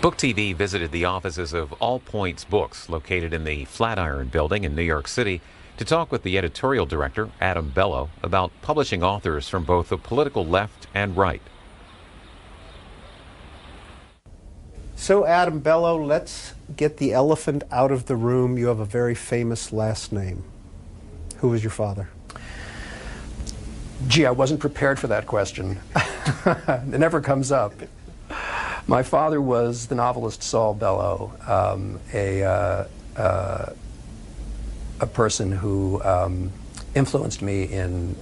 Book TV visited the offices of All Points Books, located in the Flatiron Building in New York City, to talk with the editorial director, Adam Bellow, about publishing authors from both the political left and right. So, Adam Bellow, let's get the elephant out of the room. You have a very famous last name. Who was your father? Gee, I wasn't prepared for that question. It never comes up. My father was the novelist Saul Bellow, a person who influenced me in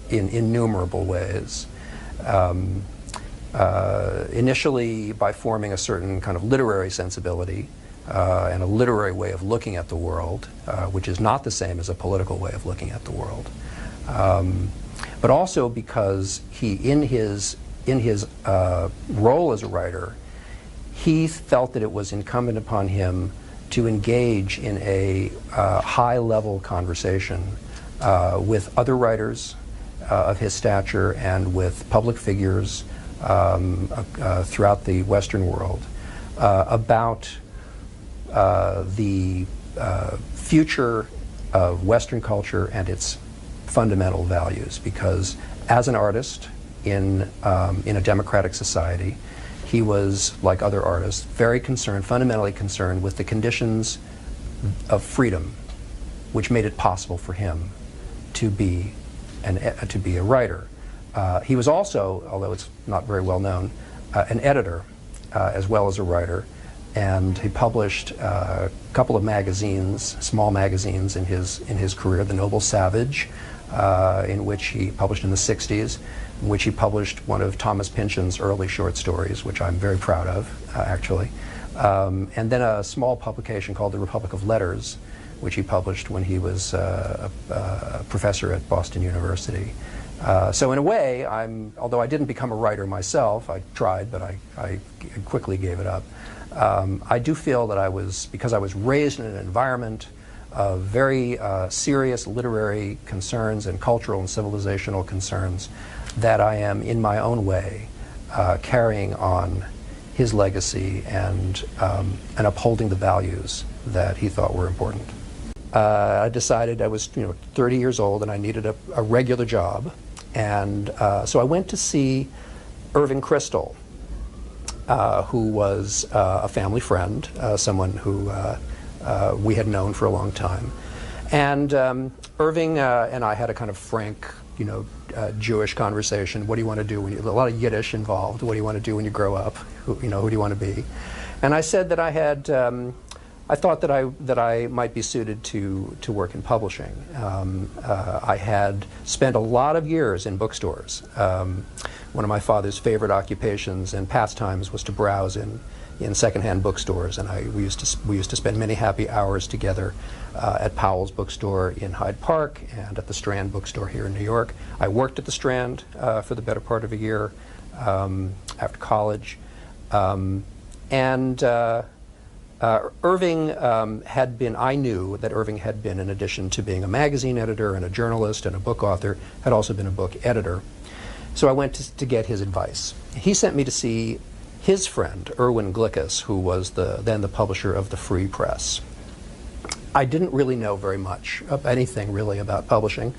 innumerable ways. Initially by forming a certain kind of literary sensibility and a literary way of looking at the world, which is not the same as a political way of looking at the world. But also because he, in his role as a writer, he felt that it was incumbent upon him to engage in a high-level conversation with other writers of his stature and with public figures throughout the Western world about the future of Western culture and its fundamental values. Because as an artist in a democratic society, he was, like other artists, very concerned, fundamentally concerned with the conditions of freedom which made it possible for him to be a writer. He was also, although it's not very well known, an editor as well as a writer, and he published a couple of magazines, small magazines in his career. The Noble Savage, in which he published in the 60s, in which he published one of Thomas Pynchon's early short stories, which I'm very proud of, actually. And then a small publication called The Republic of Letters, which he published when he was a professor at Boston University. So in a way, although I didn't become a writer myself, I tried, but I quickly gave it up. I do feel that because I was raised in an environment of very serious literary concerns and cultural and civilizational concerns, that I am, in my own way, carrying on his legacy and upholding the values that he thought were important. I decided I was 30 years old and I needed a regular job. And so I went to see Irving Kristol, who was a family friend, someone who we had known for a long time. And Irving and I had a kind of frank, Jewish conversation. What do you want to do a lot of Yiddish involved. What do you want to do when you grow up? Who do you want to be? And I said that I thought that I might be suited to work in publishing. I had spent a lot of years in bookstores. One of my father's favorite occupations and pastimes was to browse in secondhand bookstores, and we used to spend many happy hours together at Powell's bookstore in Hyde Park and at the Strand bookstore here in New York. I worked at the Strand for the better part of a year after college, Irving I knew that Irving had been, in addition to being a magazine editor and a journalist and a book author, had also been a book editor. So I went to get his advice. He sent me to see his friend, Erwin Glickus, who was then the publisher of the Free Press. I didn't really know very much of anything really about publishing.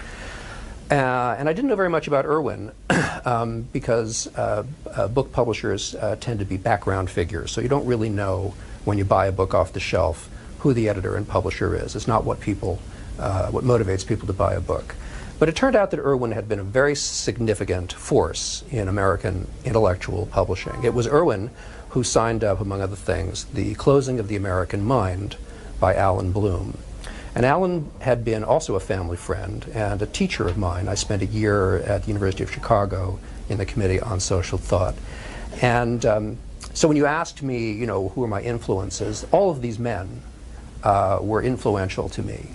And I didn't know very much about Erwin because book publishers tend to be background figures. So you don't really know, when you buy a book off the shelf, who the editor and publisher is. It's not what motivates people to buy a book. But it turned out that Erwin had been a very significant force in American intellectual publishing. It was Erwin who signed up, among other things, The Closing of the American Mind by Alan Bloom. And Alan had been also a family friend and a teacher of mine. I spent a year at the University of Chicago in the Committee on Social Thought. And so when you asked me, who are my influences, all of these men were influential to me.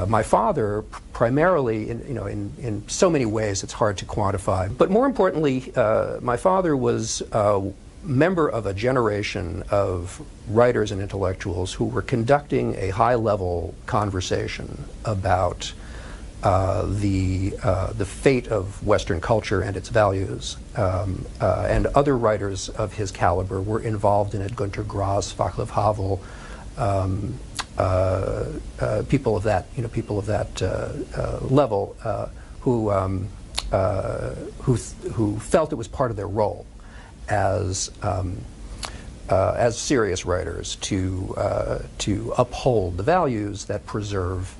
My father, primarily, in so many ways it's hard to quantify. But more importantly, my father was a member of a generation of writers and intellectuals who were conducting a high-level conversation about the fate of Western culture and its values, and other writers of his caliber were involved in it. Günter Grass, Václav Havel, people of that, level, who felt it was part of their role as serious writers to uphold the values that preserve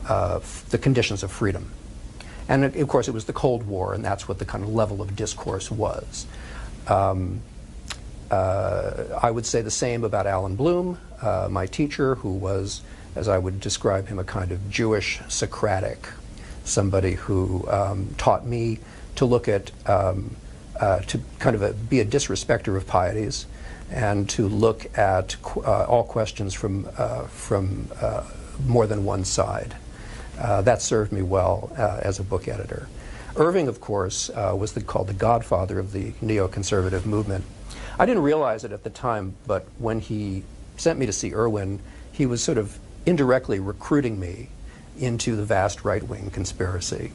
the conditions of freedom. And of course it was the Cold War, and that's what the kind of level of discourse was. I would say the same about Alan Bloom, my teacher, who was, as I would describe him, a kind of Jewish Socratic, somebody who taught me to look at, to kind of be a disrespecter of pieties, and to look at all questions from more than one side. That served me well as a book editor. Irving, of course, was called the godfather of the neoconservative movement. I didn't realize it at the time, but when he sent me to see Irwin, he was sort of indirectly recruiting me into the vast right-wing conspiracy.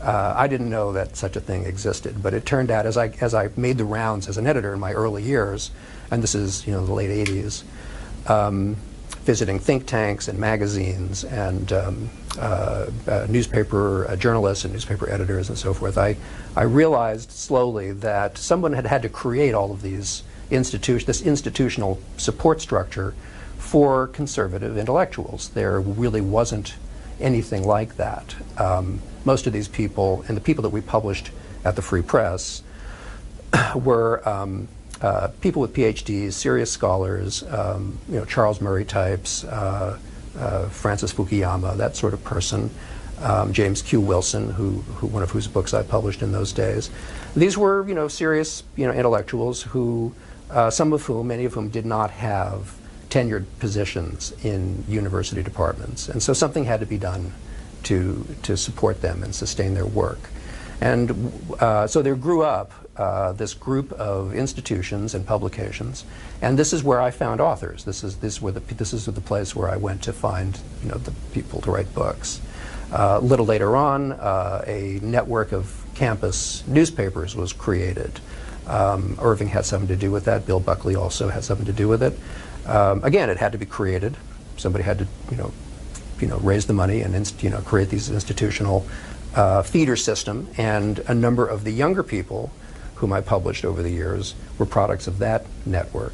I didn't know that such a thing existed, but it turned out as I made the rounds as an editor in my early years, and this is the late 80s, visiting think tanks and magazines and newspaper journalists and newspaper editors and so forth, I realized slowly that someone had to create all of these this institutional support structure for conservative intellectuals. There really wasn't anything like that. Most of these people, and the people that we published at the Free Press, were people with PhDs, serious scholars, Charles Murray types, Francis Fukuyama, that sort of person, James Q. Wilson, one of whose books I published in those days. These were, serious, intellectuals who, many of whom did not have tenured positions in university departments, and so something had to be done to support them and sustain their work. And so there grew up this group of institutions and publications, and this is where I found authors. This is the place where I went to find the people to write books. A little later on, a network of campus newspapers was created. Irving had something to do with that. Bill Buckley also had something to do with it. Again, it had to be created. Somebody had to raise the money and create these institutional feeder system, and a number of the younger people whom I published over the years were products of that network.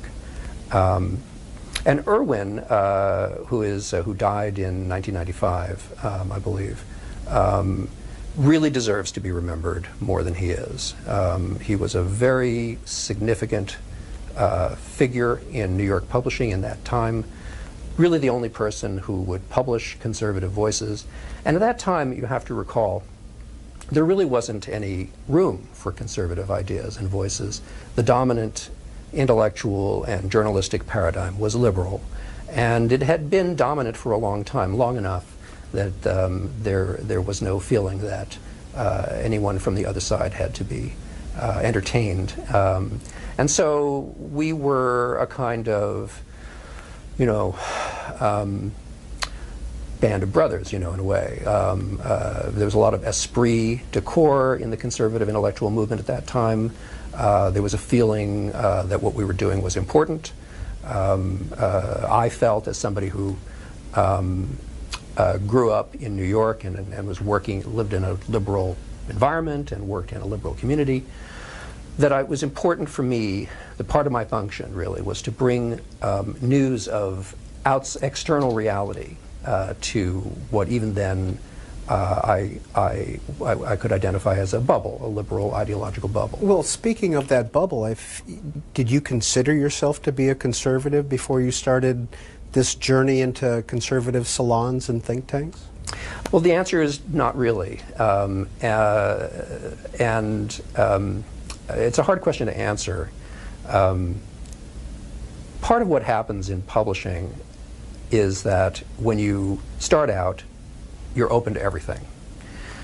And Irwin, who died in 1995, I believe, really deserves to be remembered more than he is. He was a very significant figure in New York publishing in that time, really the only person who would publish conservative voices. And at that time, you have to recall, there really wasn't any room for conservative ideas and voices. The dominant intellectual and journalistic paradigm was liberal, and it had been dominant for a long time, long enough that there was no feeling that anyone from the other side had to be entertained. And so we were a kind of, band of brothers, in a way. There was a lot of esprit de corps in the conservative intellectual movement at that time. There was a feeling that what we were doing was important. I felt, as somebody who grew up in New York and lived in a liberal environment and worked in a liberal community, that it was important for me, the part of my function really was to bring news of external reality to what even then I could identify as a bubble, a liberal ideological bubble. Well, speaking of that bubble, did you consider yourself to be a conservative before you started this journey into conservative salons and think tanks? Well, the answer is not really. It's a hard question to answer. Part of what happens in publishing is that when you start out, you're open to everything.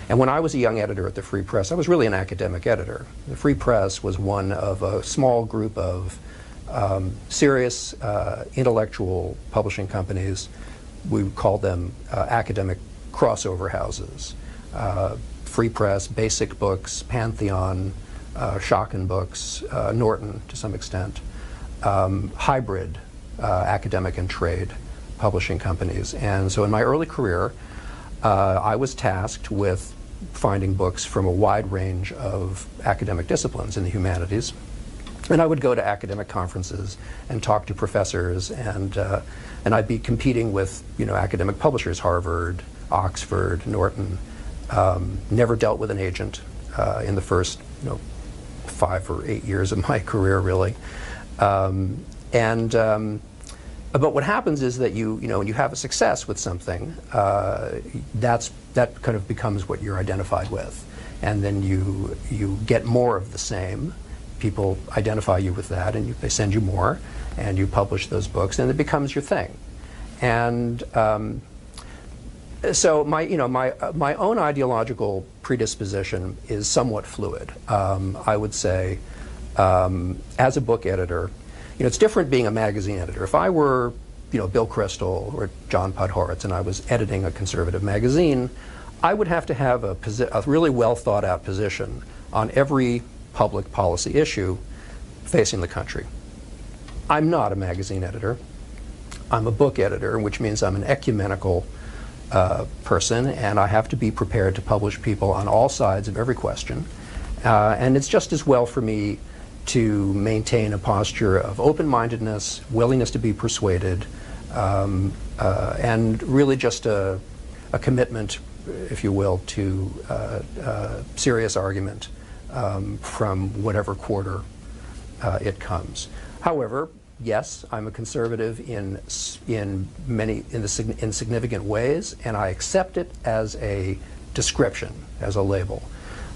And when I was a young editor at the Free Press, I was really an academic editor. The Free Press was one of a small group of serious intellectual publishing companies. We would call them academic crossover houses. Free Press, Basic Books, Pantheon, Schocken Books, Norton to some extent, hybrid academic and trade publishing companies. And so in my early career, I was tasked with finding books from a wide range of academic disciplines in the humanities. And I would go to academic conferences and talk to professors, and I'd be competing with, you know, academic publishers, Harvard, Oxford, Norton. Never dealt with an agent in the first, you know, 5 or 8 years of my career, really. But what happens is that you know, when you have a success with something, that kind of becomes what you're identified with, and then you get more of the same. People identify you with that, and they send you more, and you publish those books, and it becomes your thing. And so my own ideological predisposition is somewhat fluid. I would say, as a book editor, you know, it's different being a magazine editor. If I were, you know, Bill Kristol or John Podhoretz and I was editing a conservative magazine, I would have to have a really well thought out position on every public policy issue facing the country. I'm not a magazine editor. I'm a book editor, which means I'm an ecumenical person, and I have to be prepared to publish people on all sides of every question. And it's just as well for me to maintain a posture of open-mindedness, willingness to be persuaded, and really just a commitment, if you will, to serious argument from whatever quarter it comes. However, yes, I'm a conservative in significant ways, and I accept it as a description, as a label.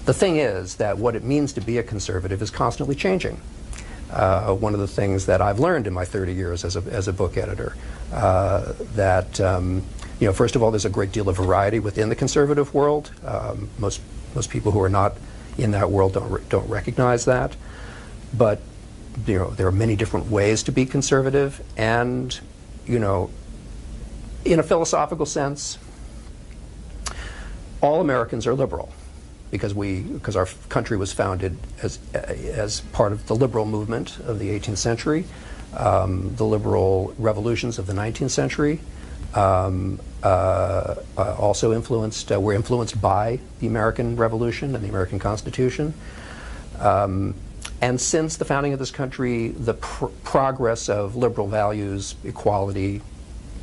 The thing is that what it means to be a conservative is constantly changing. One of the things that I've learned in my 30 years as a book editor, that you know, first of all, there's a great deal of variety within the conservative world. Most people who are not in that world don't recognize that. But you know, there are many different ways to be conservative, and you know, in a philosophical sense, all Americans are liberal, because our country was founded as part of the liberal movement of the 18th century, the liberal revolutions of the 19th century, also were influenced by the American Revolution and the American Constitution. And since the founding of this country, the progress of liberal values, equality,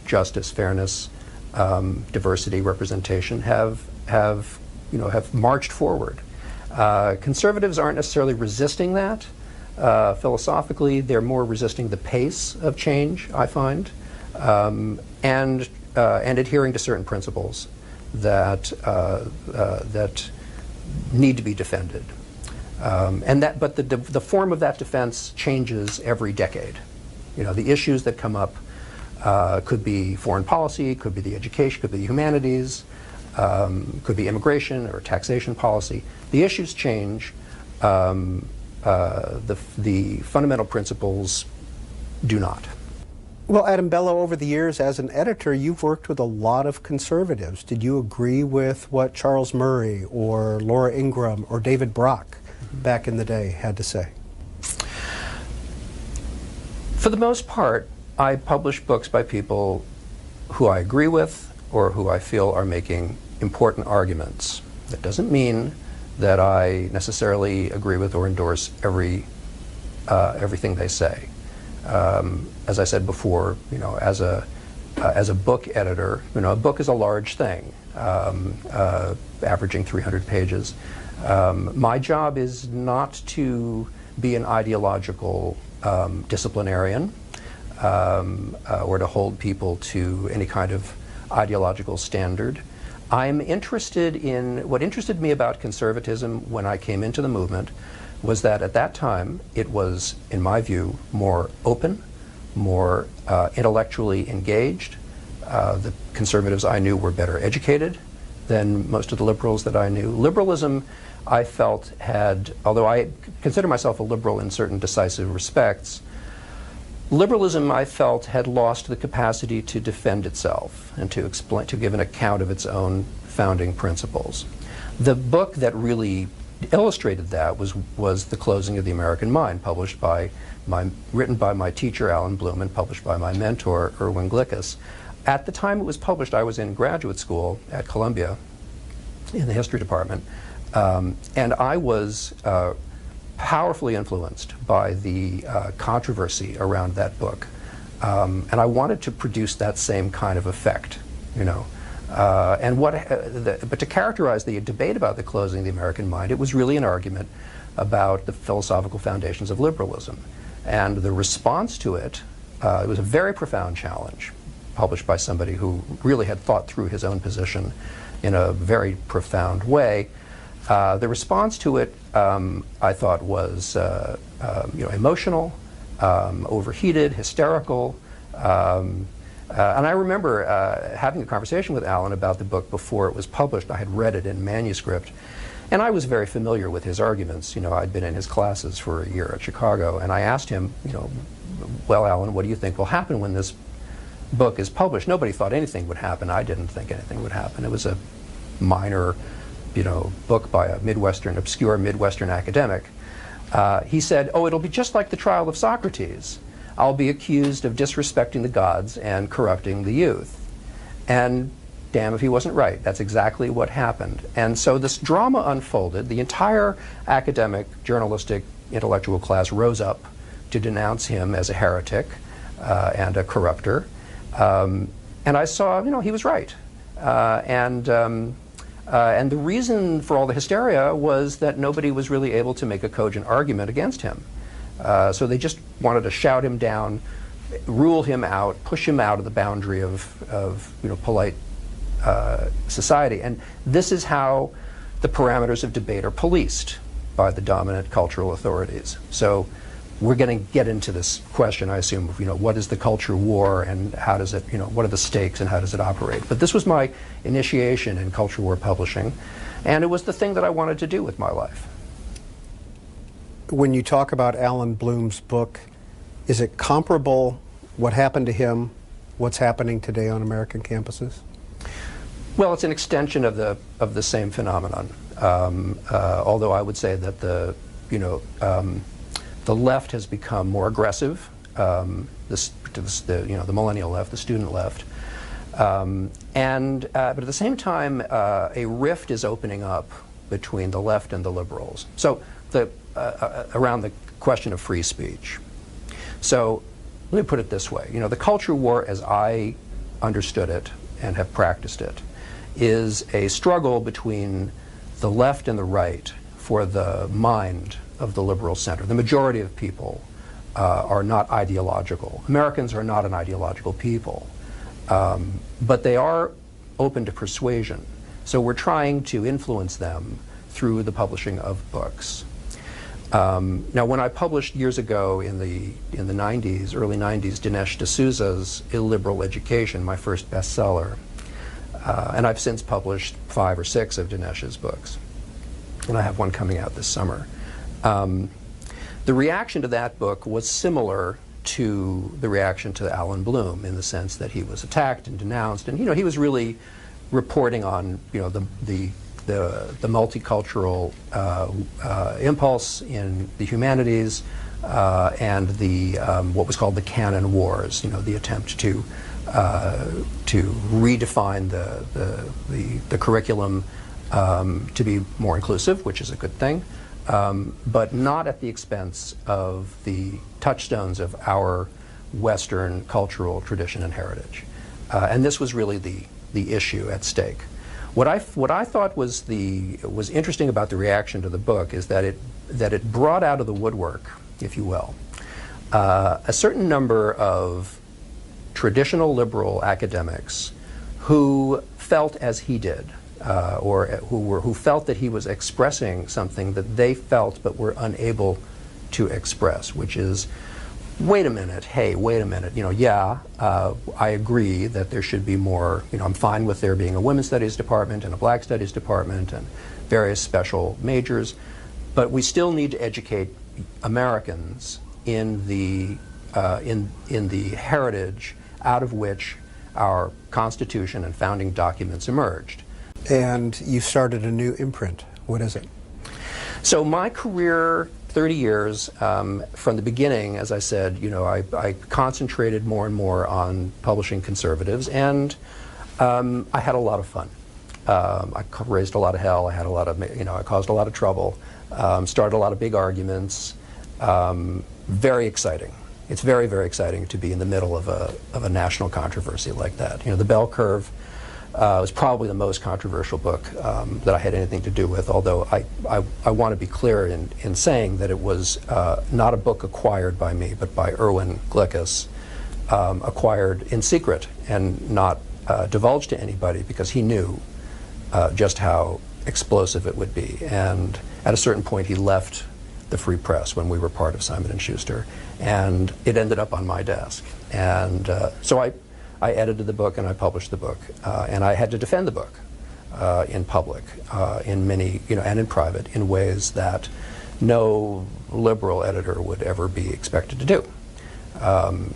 justice, fairness, diversity, representation have marched forward. Conservatives aren't necessarily resisting that. Philosophically, they're more resisting the pace of change, I find, and adhering to certain principles that need to be defended. But the form of that defense changes every decade. You know, the issues that come up could be foreign policy, could be the education, could be the humanities, could be immigration or taxation policy. The issues change. The fundamental principles do not. Well, Adam Bello, over the years as an editor, you've worked with a lot of conservatives. Did you agree with what Charles Murray or Laura Ingraham or David Brock back in the day had to say? For the most part, I publish books by people who I agree with or who I feel are making important arguments. That doesn't mean that I necessarily agree with or endorse everything they say. As I said before, you know, as a book editor, you know, a book is a large thing, averaging 300 pages. My job is not to be an ideological disciplinarian or to hold people to any kind of ideological standard. I'm interested in, what interested me about conservatism when I came into the movement was that at that time it was, in my view, more open, more intellectually engaged. The conservatives I knew were better educated than most of the liberals that I knew. Liberalism, I felt, had, although I consider myself a liberal in certain decisive respects, liberalism, I felt, had lost the capacity to defend itself and to give an account of its own founding principles. The book that really illustrated that was The Closing of the American Mind, written by my teacher, Alan Bloom, and published by my mentor, Erwin Glickus. At the time it was published, I was in graduate school at Columbia in the history department, and I was powerfully influenced by the controversy around that book. And I wanted to produce that same kind of effect, you know. But to characterize the debate about the closing of the American mind, it was really an argument about the philosophical foundations of liberalism. And the response to it, it was a very profound challenge, published by somebody who really had thought through his own position in a very profound way. The response to it, I thought, was emotional, overheated, hysterical. And I remember having a conversation with Alan about the book before it was published. I had read it in manuscript, and I was very familiar with his arguments. You know, I'd been in his classes for a year at Chicago, and I asked him, you know, well, Alan, what do you think will happen when this book is published? Nobody thought anything would happen. I didn't think anything would happen. It was a minor, you know, book by a obscure Midwestern academic. He said, oh, it'll be just like the trial of Socrates. I'll be accused of disrespecting the gods and corrupting the youth. And damn if he wasn't right. That's exactly what happened. And so this drama unfolded. The entire academic, journalistic, intellectual class rose up to denounce him as a heretic and a corrupter. And I saw, you know, he was right. And the reason for all the hysteria was that nobody was really able to make a cogent argument against him. So they just wanted to shout him down, rule him out, push him out of the boundary of you know, polite society. And this is how the parameters of debate are policed by the dominant cultural authorities. So we're going to get into this question, I assume, of, you know, what is the culture war and how does it, you know, what are the stakes and how does it operate? But this was my initiation in culture war publishing, and it was the thing that I wanted to do with my life. When you talk about Alan Bloom's book, is it comparable, what happened to him, what's happening today on American campuses? Well, it's an extension of the same phenomenon. Although I would say that the left has become more aggressive. The millennial left, the student left, but at the same time, a rift is opening up between the left and the liberals. So around the question of free speech. So let me put it this way. You know, the culture war, as I understood it and have practiced it, is a struggle between the left and the right for the mind of the liberal center. The majority of people are not ideological. Americans are not an ideological people, but they are open to persuasion. So we're trying to influence them through the publishing of books. Now, when I published years ago in the 90s, early 90s, Dinesh D'Souza's Illiberal Education, my first bestseller, and I've since published 5 or 6 of Dinesh's books, and I have one coming out this summer. The reaction to that book was similar to the reaction to Alan Bloom, in the sense that he was attacked and denounced, and, you know, he was really reporting on, you know, the multicultural impulse in the humanities and the what was called the canon wars. You know, the attempt to redefine the curriculum to be more inclusive, which is a good thing, but not at the expense of the touchstones of our Western cultural tradition and heritage. And this was really the issue at stake. What I thought was interesting about the reaction to the book is that it brought out of the woodwork, if you will, a certain number of traditional liberal academics who felt as he did, or who felt that he was expressing something that they felt but were unable to express, which is, wait a minute, hey, wait a minute, you know, yeah, I agree that there should be more, you know, I'm fine with there being a women's studies department and a black studies department and various special majors, but we still need to educate Americans in the heritage out of which our Constitution and founding documents emerged. And you started a new imprint. What is it? So my career, 30 years, from the beginning, as I said, I concentrated more and more on publishing conservatives, and I had a lot of fun. I raised a lot of hell. I had a lot of, I caused a lot of trouble. Started a lot of big arguments. Very exciting. It's very, very exciting to be in the middle of a national controversy like that. The Bell Curve was probably the most controversial book that I had anything to do with, although I want to be clear in saying that it was not a book acquired by me, but by Erwin Glickus, acquired in secret and not divulged to anybody, because he knew just how explosive it would be. And at a certain point he left the Free Press when we were part of Simon & Schuster, and it ended up on my desk. And so I edited the book and I published the book, and I had to defend the book in public, in many, and in private, in ways that no liberal editor would ever be expected to do.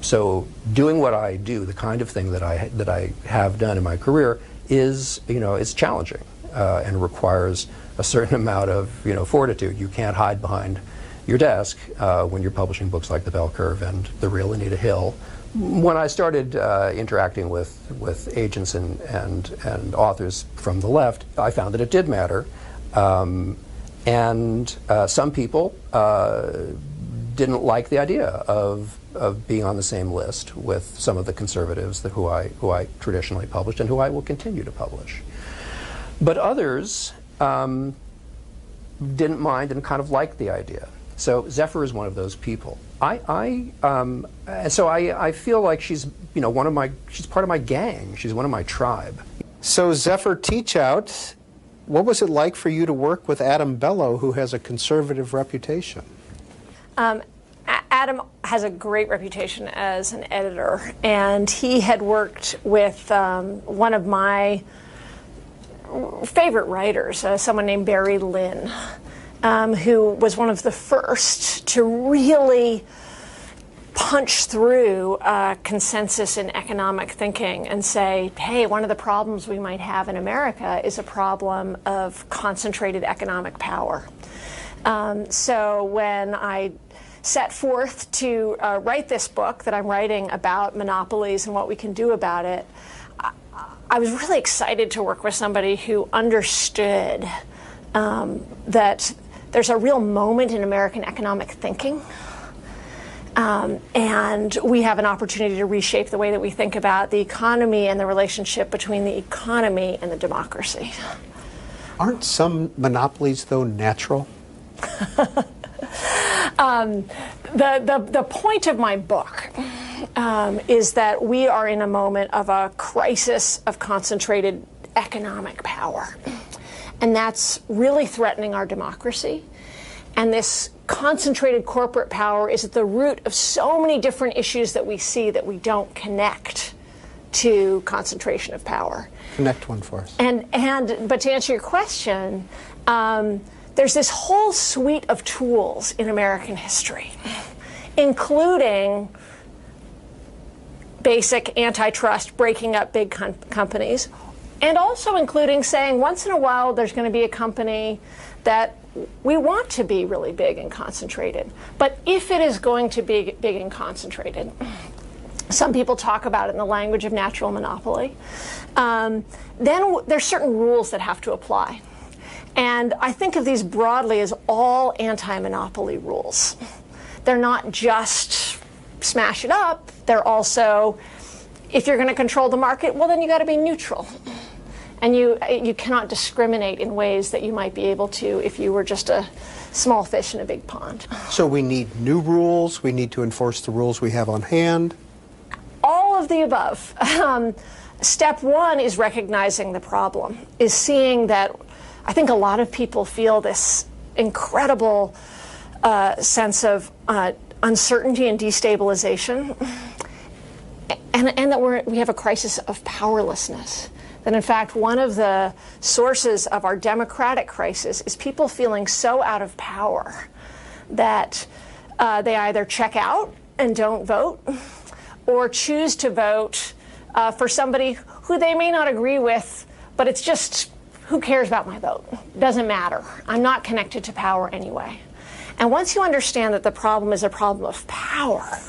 So doing what I do, the kind of thing that I have done in my career, is it's challenging and requires a certain amount of fortitude. You can't hide behind your desk when you're publishing books like The Bell Curve and The Real Anita Hill. When I started interacting with agents and authors from the left, I found that it did matter, and some people didn't like the idea of being on the same list with some of the conservatives who I traditionally published and who I will continue to publish. But others didn't mind and kind of liked the idea. So Zephyr is one of those people. So I feel like she's she's part of my gang. She's one of my tribe. So Zephyr Teachout, what was it like for you to work with Adam Bellow, who has a conservative reputation? Adam has a great reputation as an editor, and he had worked with one of my favorite writers, someone named Barry Lynn, who was one of the first to really punch through consensus in economic thinking and say, hey, one of the problems we might have in America is a problem of concentrated economic power. So when I set forth to write this book that I'm writing about monopolies and what we can do about it, I was really excited to work with somebody who understood that there's a real moment in American economic thinking, and we have an opportunity to reshape the way that we think about the economy and the relationship between the economy and the democracy. Aren't some monopolies, though, natural? The point of my book is that we are in a moment of a crisis of concentrated economic power. And that's really threatening our democracy. And this concentrated corporate power is at the root of so many different issues that we see that we don't connect to concentration of power. Connect one for us. But to answer your question, there's this whole suite of tools in American history, including basic antitrust, breaking up big companies, and also including saying once in a while there's going to be a company that we want to be really big and concentrated. But if it is going to be big and concentrated, some people talk about it in the language of natural monopoly, then there's certain rules that have to apply. And I think of these broadly as all anti-monopoly rules. They're not just smash it up. They're also, if you're going to control the market, well, then you got to be neutral. And you cannot discriminate in ways that you might be able to if you were just a small fish in a big pond. So we need new rules. We need to enforce the rules we have on hand. All of the above. Step one is recognizing the problem, is seeing that I think a lot of people feel this incredible sense of uncertainty and destabilization, and that we have a crisis of powerlessness. That in fact, one of the sources of our democratic crisis is people feeling so out of power that they either check out and don't vote, or choose to vote for somebody who they may not agree with, but it's just who cares about my vote? Doesn't matter. I'm not connected to power anyway. And once you understand that the problem is a problem of power,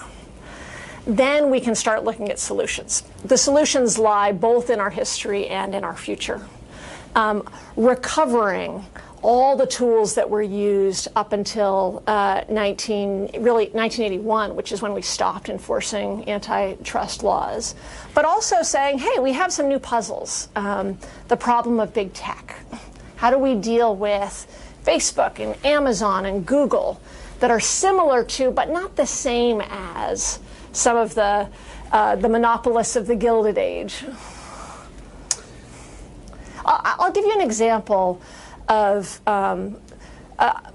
then we can start looking at solutions. The solutions lie both in our history and in our future. Recovering all the tools that were used up until 1981, which is when we stopped enforcing antitrust laws, but also saying, hey, we have some new puzzles. The problem of big tech. How do we deal with Facebook and Amazon and Google that are similar to, but not the same as, some of the monopolists of the Gilded Age? I'll give you an example of a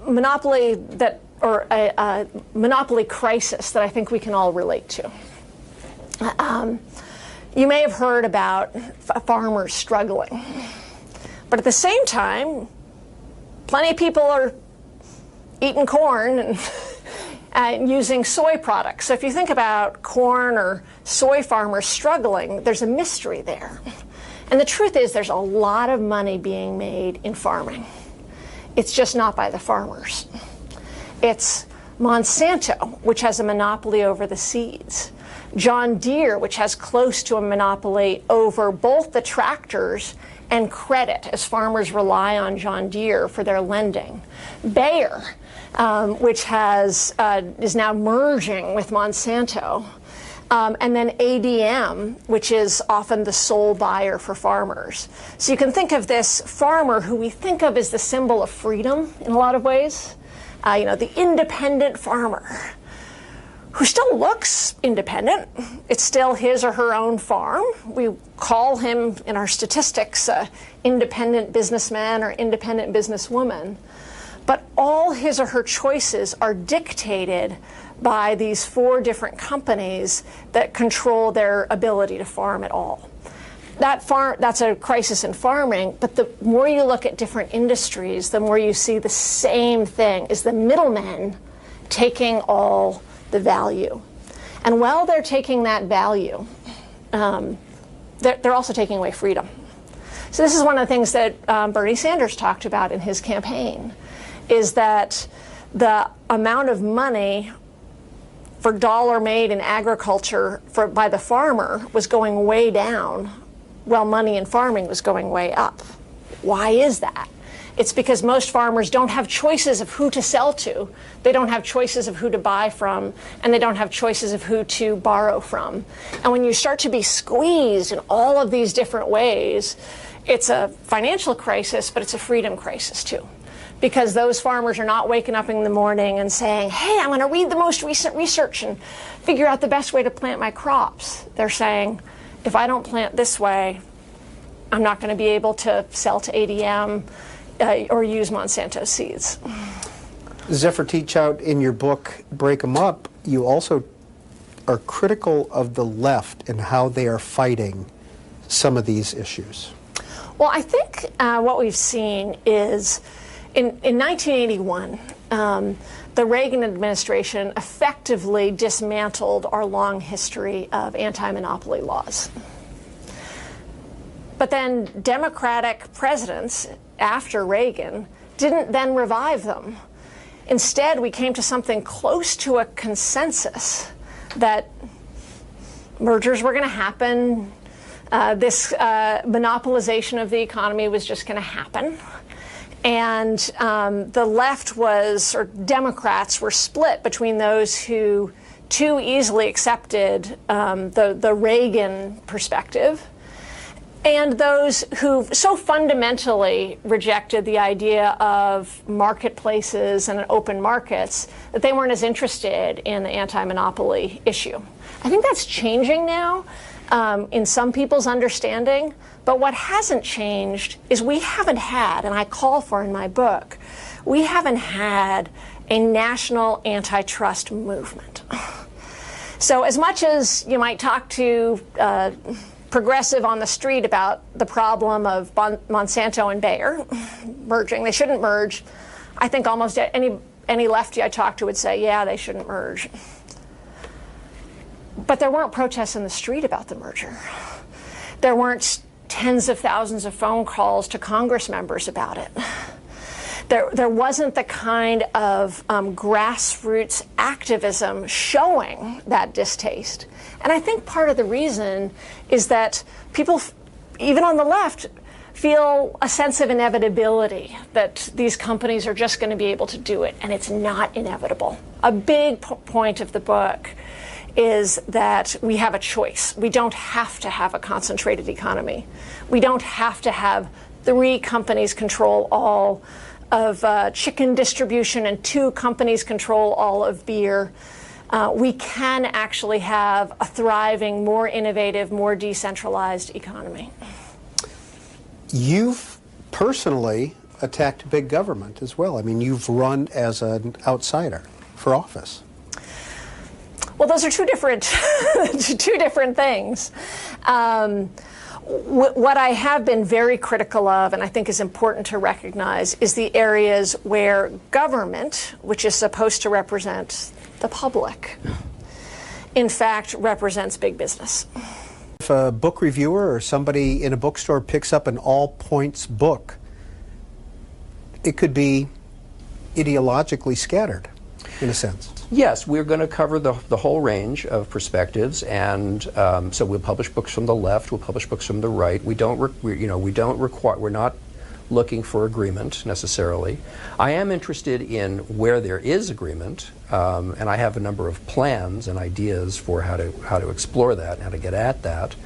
monopoly or a monopoly crisis that I think we can all relate to. You may have heard about farmers struggling, but at the same time, plenty of people are eating corn and using soy products. So if you think about corn or soy farmers struggling, there's a mystery there. And the truth is there's a lot of money being made in farming. It's just not by the farmers. It's Monsanto, which has a monopoly over the seeds. John Deere, which has close to a monopoly over both the tractors and credit, as farmers rely on John Deere for their lending. Bayer, which is now merging with Monsanto. And then ADM, which is often the sole buyer for farmers. So you can think of this farmer who we think of as the symbol of freedom in a lot of ways. The independent farmer who still looks independent. It's still his or her own farm. We call him in our statistics independent businessman or independent businesswoman. But all his or her choices are dictated by these 4 different companies that control their ability to farm at all. That's a crisis in farming, but the more you look at different industries, the more you see the same thing, is the middlemen taking all the value. And while they're taking that value, they're also taking away freedom. So this is one of the things that Bernie Sanders talked about in his campaign, is that the amount of money for dollar made in agriculture by the farmer was going way down, while money in farming was going way up. Why is that? It's because most farmers don't have choices of who to sell to, they don't have choices of who to buy from, and they don't have choices of who to borrow from. And when you start to be squeezed in all of these different ways, it's a financial crisis, but it's a freedom crisis too. Because those farmers are not waking up in the morning and saying, hey, I'm going to read the most recent research and figure out the best way to plant my crops. They're saying, if I don't plant this way, I'm not going to be able to sell to ADM or use Monsanto seeds. Zephyr Teachout, in your book, Break 'em Up, you also are critical of the left and how they are fighting some of these issues. Well, I think what we've seen is in 1981, the Reagan administration effectively dismantled our long history of anti-monopoly laws. But then Democratic presidents after Reagan didn't then revive them. Instead, we came to something close to a consensus that mergers were going to happen, this monopolization of the economy was just going to happen. And the left was, or Democrats were split between those who too easily accepted the Reagan perspective and those who so fundamentally rejected the idea of marketplaces and open markets that they weren't as interested in the anti-monopoly issue. I think that's changing now in some people's understanding, but what hasn't changed is we haven't had, and I call for in my book, we haven't had a national antitrust movement. So as much as you might talk to progressive on the street about the problem of Monsanto and Bayer merging, they shouldn't merge, I think almost any lefty I talk to would say, yeah, they shouldn't merge. But there weren't protests in the street about the merger. There weren't tens of thousands of phone calls to Congress members about it. There wasn't the kind of grassroots activism showing that distaste. And I think part of the reason is that people, even on the left, feel a sense of inevitability, that these companies are just going to be able to do it, and it's not inevitable. A big point of the book is that we have a choice. We don't have to have a concentrated economy. We don't have to have 3 companies control all of chicken distribution and 2 companies control all of beer. We can actually have a thriving, more innovative, more decentralized economy. You've personally attacked big government as well. I mean, you've run as an outsider for office. Well, those are two different things. What I have been very critical of, and I think is important to recognize, is the areas where government, which is supposed to represent the public, in fact represents big business. If a book reviewer or somebody in a bookstore picks up an All Points book, it could be ideologically scattered, in a sense. Yes, we're going to cover the whole range of perspectives, and so we'll publish books from the left, we'll publish books from the right. We're not looking for agreement necessarily. I am interested in where there is agreement, and I have a number of plans and ideas for how to explore that, how to get at that.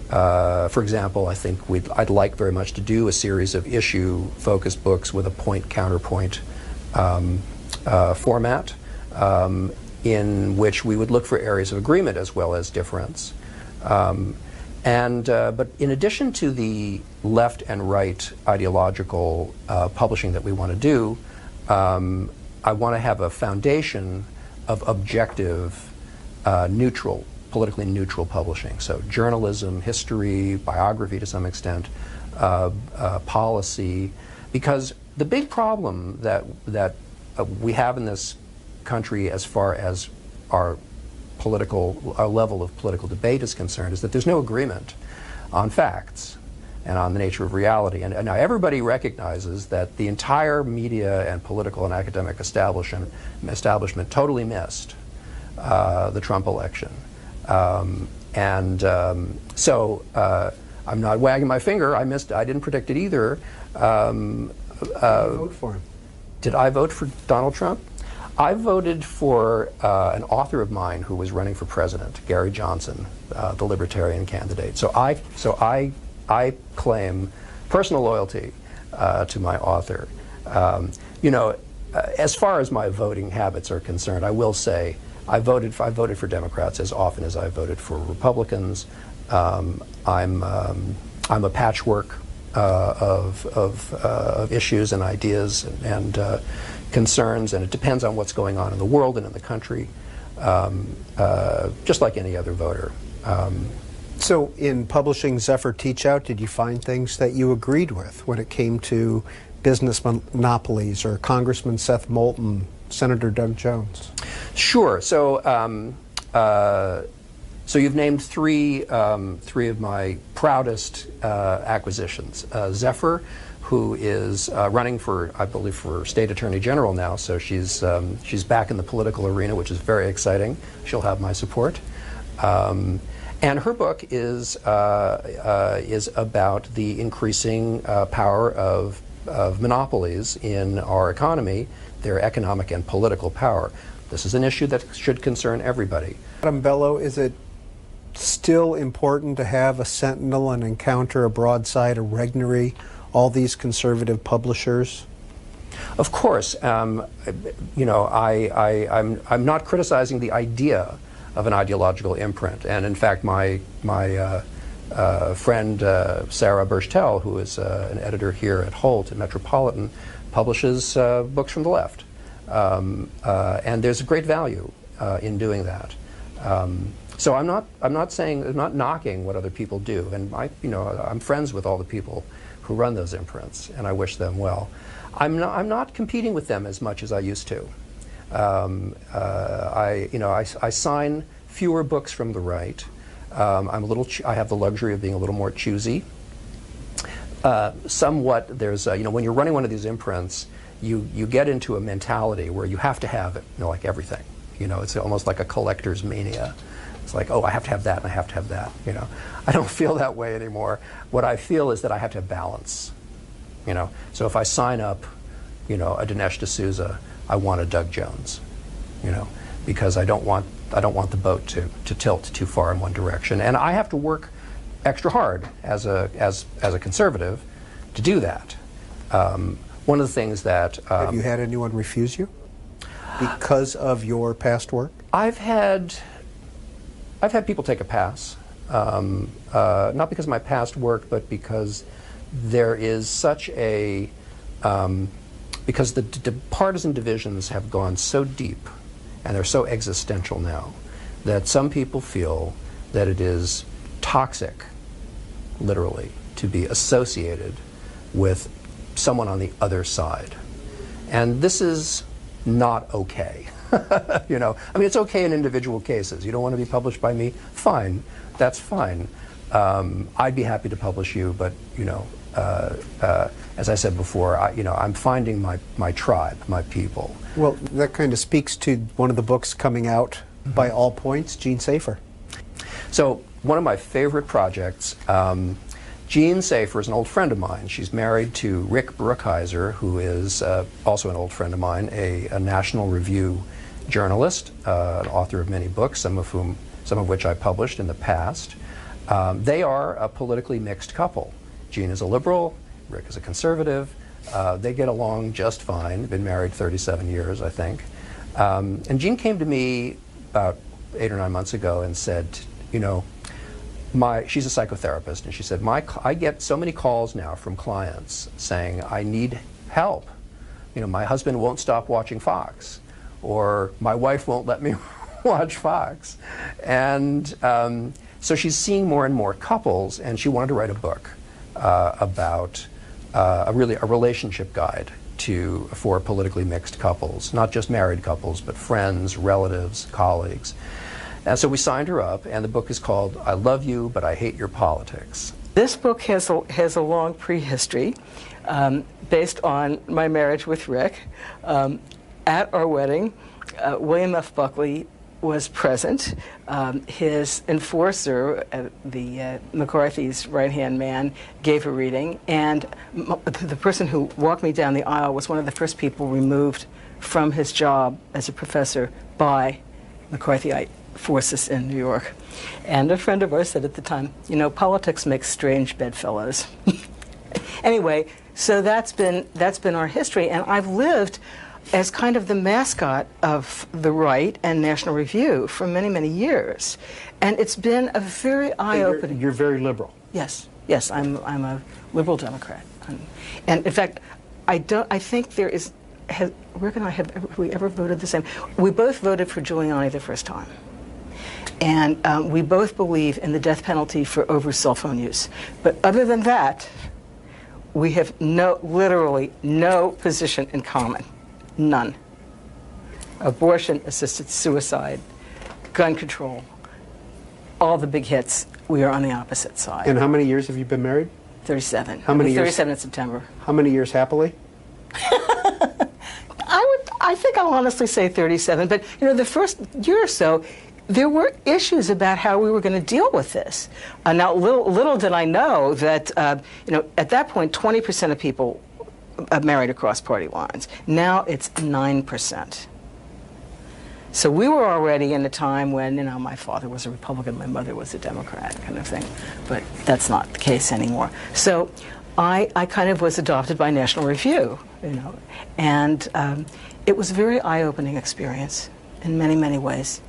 For example, I think I'd like very much to do a series of issue-focused books with a point-counterpoint format, in which we would look for areas of agreement as well as difference. But in addition to the left and right ideological publishing that we want to do, I want to have a foundation of objective, politically neutral publishing. So journalism, history, biography to some extent, policy, because the big problem that we have in this country as far as our level of political debate is concerned is that there's no agreement on facts and on the nature of reality. And now everybody recognizes that the entire media and political and academic establishment totally missed the Trump election. So I'm not wagging my finger. I didn't predict it either. Did you vote for him? Did I vote for Donald Trump? I voted for an author of mine who was running for president, Gary Johnson, the Libertarian candidate. So I claim personal loyalty to my author. As far as my voting habits are concerned, I will say I voted for Democrats as often as I voted for Republicans. I'm a patchwork of issues and ideas and concerns, and it depends on what's going on in the world and in the country, just like any other voter. So in publishing Zephyr Teach Out, did you find things that you agreed with when it came to business monopolies or Congressman Seth Moulton, Senator Doug Jones? Sure. So you've named three of my proudest acquisitions. Zephyr, who is running for, I believe, for state attorney general now, so she's back in the political arena, which is very exciting. She'll have my support. And her book is about the increasing power of monopolies in our economy, their economic and political power. This is an issue that should concern everybody. Adam Bello, is it still important to have a Sentinel, an Encounter, a Broadside, a Regnery, all these conservative publishers? Of course. I'm not criticizing the idea of an ideological imprint. And in fact, my friend Sarah Burstell, who is an editor here at Holt at Metropolitan, publishes books from the left. And there's a great value in doing that. So I'm not knocking what other people do, and I'm friends with all the people who run those imprints, and I wish them well. I'm not competing with them as much as I used to. I sign fewer books from the right. I have the luxury of being a little more choosy. Somewhat, there's when you're running one of these imprints, you get into a mentality where you have to have it, like everything. It's almost like a collector's mania. It's like, oh, I have to have that and I have to have that. I don't feel that way anymore. What I feel is that I have to have balance. So if I sign up, a Dinesh D'Souza, I want a Doug Jones. Because I don't want the boat to tilt too far in one direction, and I have to work extra hard as a conservative to do that. One of the things that have you had anyone refuse you because of your past work? I've had people take a pass, not because of my past work, but because there is such a because the partisan divisions have gone so deep and they're so existential now that some people feel that it is toxic, literally, to be associated with someone on the other side. And this is not okay. It's okay in individual cases. You don't want to be published by me? Fine, that's fine. I'd be happy to publish you, but as I said before, I'm finding my tribe, my people. Well, that kind of speaks to one of the books coming out by All Points, Jean Safer. So one of my favorite projects, Jean Safer is an old friend of mine. She's married to Rick Brookhiser, who is also an old friend of mine, a National Review journalist, an author of many books, some of which I published in the past. They are a politically mixed couple. Jean is a liberal, Rick is a conservative. They get along just fine. Been married 37 years, I think. And Jean came to me about 8 or 9 months ago and said, she's a psychotherapist, and she said, I get so many calls now from clients saying, I need help. My husband won't stop watching Fox, or my wife won't let me watch Fox. And so she's seeing more and more couples, and she wanted to write a book about a relationship guide for politically mixed couples, not just married couples, but friends, relatives, colleagues. And so we signed her up, and the book is called I Love You, But I Hate Your Politics. This book has a long prehistory based on my marriage with Rick. At our wedding, William F. Buckley was present. His enforcer, the McCarthy's right-hand man, gave a reading, and the person who walked me down the aisle was one of the first people removed from his job as a professor by McCarthyite forces in New York. And a friend of ours said at the time, politics makes strange bedfellows. Anyway, so that's been our history, and I've lived as kind of the mascot of the right and National Review for many, many years. And it's been a very eye-opening... You're very liberal. Yes, I'm a liberal Democrat. And in fact, I think there is... Rick and I, have we ever voted the same? We both voted for Giuliani the first time. And we both believe in the death penalty for over cell phone use. But other than that, we have literally no position in common. None. Abortion, assisted suicide, gun control, all the big hits, we are on the opposite side. And how many years have you been married? 37. How many years? 37 in September. How many years happily? I think I'll honestly say 37. But, the first year or so, there were issues about how we were going to deal with this. Now, little did I know that, at that point, 20% of people married across party lines. Now it's 9%. So we were already in a time when, my father was a Republican, my mother was a Democrat, kind of thing. But that's not the case anymore. So I kind of was adopted by National Review, and it was a very eye-opening experience in many, many ways.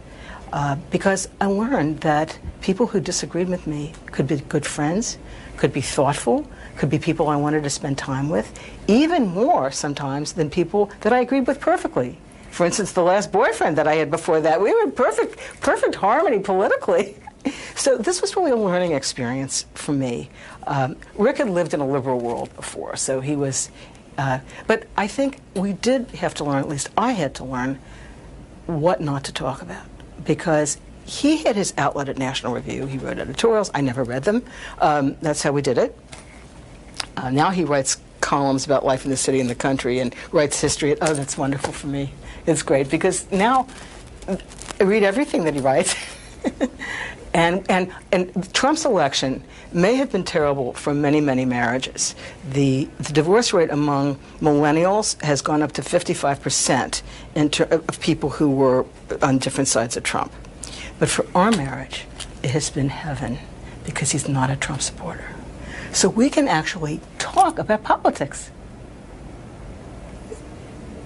Because I learned that people who disagreed with me could be good friends, could be thoughtful, could be people I wanted to spend time with, even more sometimes than people that I agreed with perfectly. For instance, the last boyfriend that I had before that, we were in perfect harmony politically. So this was really a learning experience for me. Rick had lived in a liberal world before, so he was, but I think we did have to learn, at least I had to learn, what not to talk about. Because he had his outlet at National Review. He wrote editorials. I never read them. That's how we did it. Now he writes columns about life in the city and the country and writes history. Oh, that's wonderful for me. It's great because now I read everything that he writes. And Trump's election may have been terrible for many, many marriages. The divorce rate among millennials has gone up to 55% of people who were on different sides of Trump. But for our marriage, it has been heaven because he's not a Trump supporter. So we can actually talk about politics.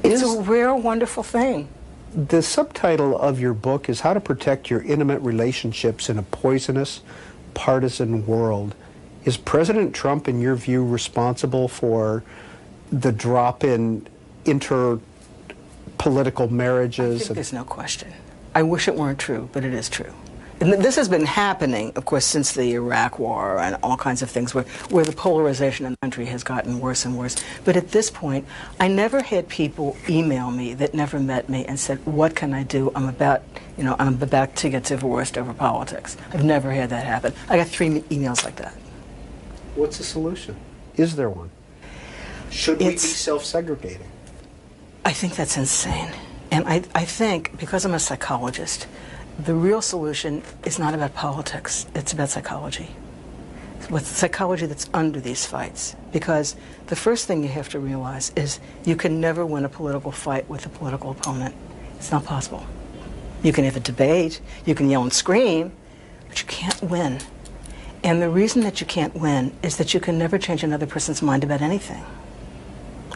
It's a rare, wonderful thing. The subtitle of your book is How to Protect Your Intimate Relationships in a Poisonous, Partisan World. Is President Trump, in your view, responsible for the drop in interpolitical marriages? I think there's no question. I wish it weren't true, but it is true. And this has been happening, of course, since the Iraq War and all kinds of things where the polarization in the country has gotten worse and worse. But at this point, I never had people email me that never met me and said, what can I do? I'm about to get divorced over politics. I've never had that happen. I got 3 emails like that. What's the solution? Is there one? Should we be self-segregating? I think that's insane. And I think, because I'm a psychologist, the real solution is not about politics, it's about psychology. It's the psychology that's under these fights. Because the first thing you have to realize is you can never win a political fight with a political opponent. It's not possible. You can have a debate, you can yell and scream, but you can't win. And the reason that you can't win is that you can never change another person's mind about anything,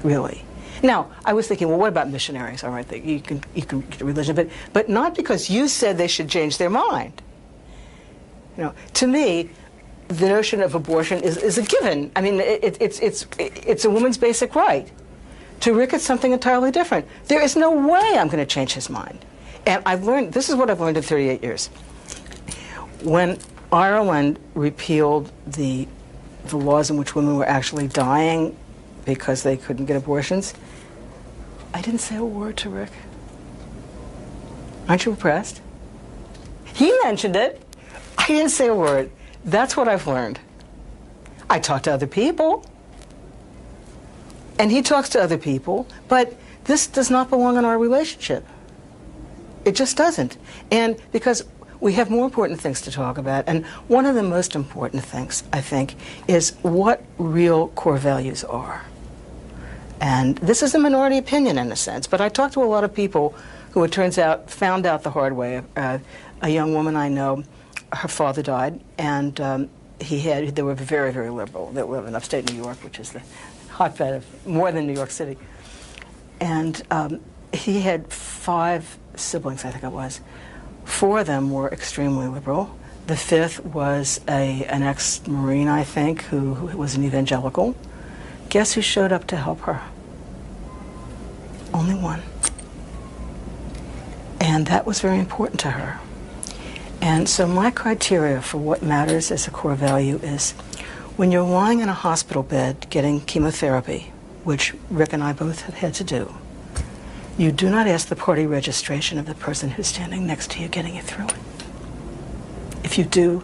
really. Now, I was thinking, well, what about missionaries? All right, you can get religion, but not because you said they should change their mind. You know, to me, the notion of abortion is a given. I mean, it's a woman's basic right. To Rick, it's something entirely different. There is no way I'm going to change his mind. And I've learned, this is what I've learned in 38 years. When Ireland repealed the laws in which women were actually dying because they couldn't get abortions, I didn't say a word to Rick. Aren't you impressed? He mentioned it. I didn't say a word. That's what I've learned. I talk to other people, and he talks to other people, but this does not belong in our relationship. It just doesn't. And because we have more important things to talk about, and one of the most important things, I think, is what real core values are. And this is a minority opinion in a sense, but I talked to a lot of people who, it turns out, found out the hard way. A young woman I know, her father died, and they were very, very liberal. They live in upstate New York, which is the hotbed of more than New York City. And he had 5 siblings, I think it was. 4 of them were extremely liberal. The 5th was an ex-Marine, I think, who was an evangelical. Guess who showed up to help her? Only one. And that was very important to her. And so my criteria for what matters as a core value is when you're lying in a hospital bed getting chemotherapy, which Rick and I both had to do, you do not ask the party registration of the person who's standing next to you getting you through it. If you do,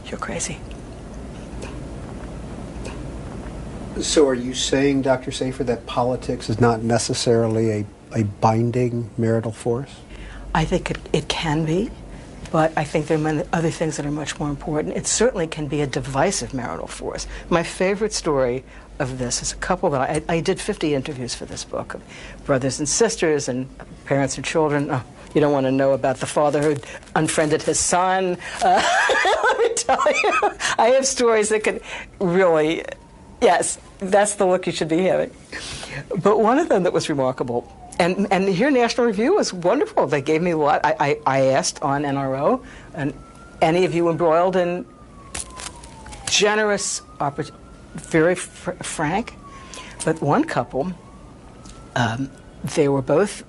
you're crazy. So are you saying, Dr. Safer, that politics is not necessarily a binding marital force? I think it can be, but I think there are many other things that are much more important. It certainly can be a divisive marital force. My favorite story of this is a couple that I did 50 interviews for this book of brothers and sisters and parents and children. Oh, you don't want to know about the father who unfriended his son. Let me tell you, I have stories that could really, yes, that's the look you should be having. But one of them that was remarkable, and here National Review was wonderful. They gave me a lot. I asked on NRO, and any of you embroiled in generous, very frank. But one couple, they were both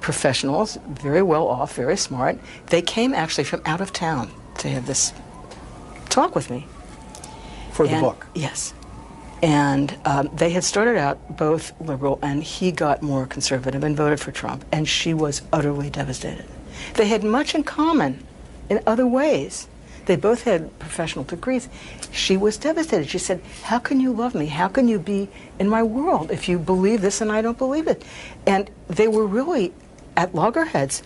professionals, very well off, very smart. They came actually from out of town to have this talk with me. For the book? Yes. And they had started out both liberal, and he got more conservative and voted for Trump, and she was utterly devastated. They had much in common, in other ways. They both had professional degrees. She was devastated. She said, how can you love me? How can you be in my world if you believe this and I don't believe it? And they were really at loggerheads.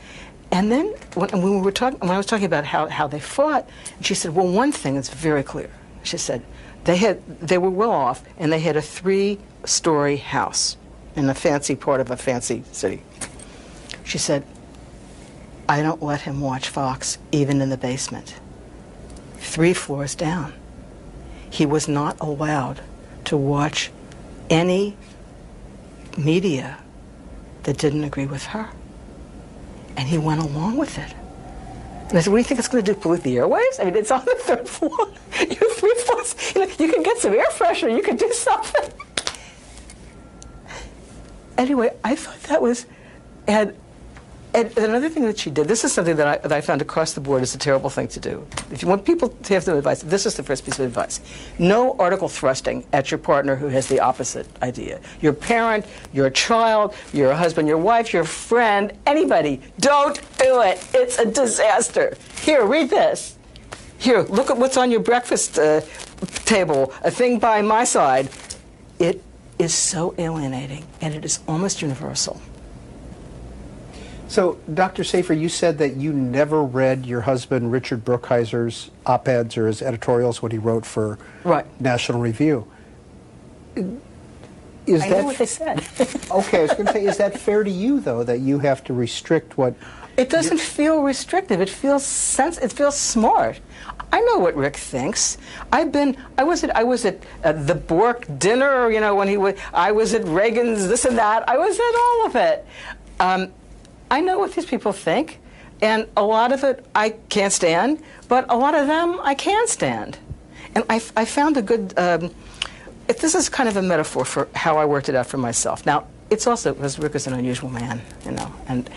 And then when I was talking about how they fought, she said, well, one thing is very clear. She said, they were well off, and they had a 3-story house in a fancy part of a fancy city. She said, I don't let him watch Fox, even in the basement. 3 floors down. He was not allowed to watch any media that didn't agree with her. And he went along with it. And I said, what do you think it's going to do, pollute the airwaves? I mean, it's on the 3rd floor. You're 3 floors. You can get some air freshener. You can do something. Anyway, I thought that was... And another thing that she did, this is something that I found across the board is a terrible thing to do. If you want people to have some advice, this is the first piece of advice. No article thrusting at your partner who has the opposite idea. Your parent, your child, your husband, your wife, your friend, anybody. Don't do it. It's a disaster. Here, read this. Here, look at what's on your breakfast table, a thing by my side. It is so alienating, and it is almost universal. So, Dr. Safer, you said that you never read your husband Richard Brookhiser's op-eds or his editorials when he wrote for National Review. I know what they said. Okay, I was going to say, is that fair to you, though, that you have to restrict what... It doesn't feel restrictive. It feels smart. I know what Rick thinks. I was at the Bork dinner, when I was at Reagan's this and that. I was at all of it. I know what these people think, and a lot of it I can't stand, but a lot of them I can stand. And I found a good, this is kind of a metaphor for how I worked it out for myself. Now, it's also, because Rick is an unusual man, and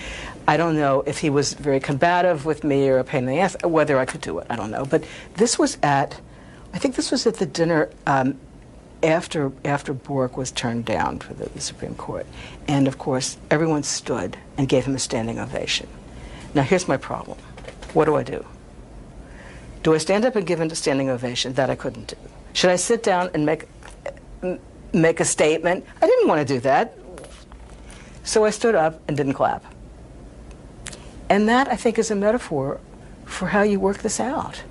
I don't know if he was very combative with me or a pain in the ass, whether I could do it, I don't know. But this was I think this was at the dinner after Bork was turned down for the Supreme Court. And of course, everyone stood and gave him a standing ovation. Now here's my problem. What do? Do I stand up and give him a standing ovation? That I couldn't do. Should I sit down and make a statement? I didn't want to do that. So I stood up and didn't clap. And that, I think, is a metaphor for how you work this out.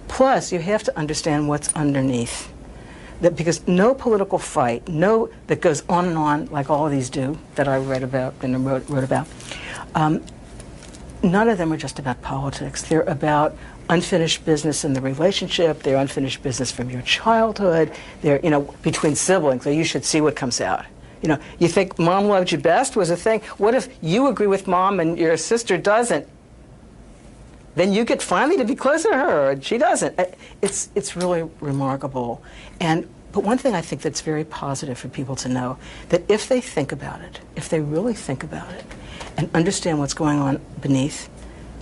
Plus, you have to understand what's underneath. Because no political fight, that goes on and on like all of these do, that I read about and wrote about, none of them are just about politics. They're about unfinished business in the relationship. They're unfinished business from your childhood. They're, between siblings. So you should see what comes out. You think mom loved you best was a thing. What if you agree with mom and your sister doesn't? Then you get finally to be closer to her, and she doesn't. It's really remarkable. But one thing I think that's very positive for people to know, that if they think about it, if they really think about it, and understand what's going on beneath,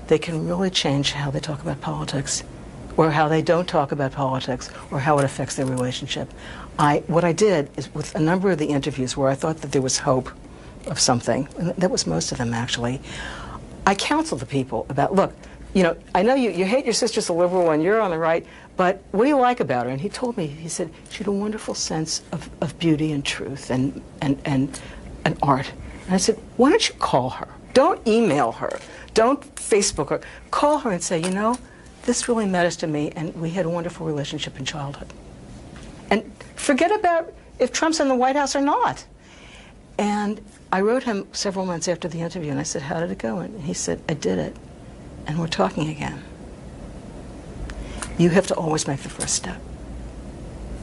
they can really change how they talk about politics, or how they don't talk about politics, or how it affects their relationship. What I did is, with a number of the interviews where I thought that there was hope of something, and that was most of them actually, I counseled the people about, look, I know you hate your sister's a liberal and you're on the right, but what do you like about her? And he told me, he said, she had a wonderful sense of beauty and truth and art. And I said, why don't you call her? Don't email her. Don't Facebook her. Call her and say, this really matters to me, and we had a wonderful relationship in childhood. And forget about if Trump's in the White House or not. And I wrote him several months after the interview, and I said, how did it go? And he said, I did it. And we're talking again. You have to always make the first step.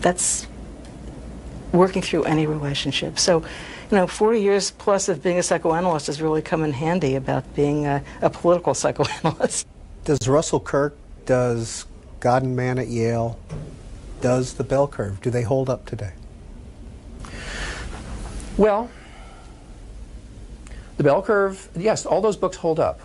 That's working through any relationship. So, 40 years plus of being a psychoanalyst has really come in handy about being a political psychoanalyst. Does Russell Kirk, does God and Man at Yale, does the Bell Curve, do they hold up today? Well, the Bell Curve, yes, all those books hold up.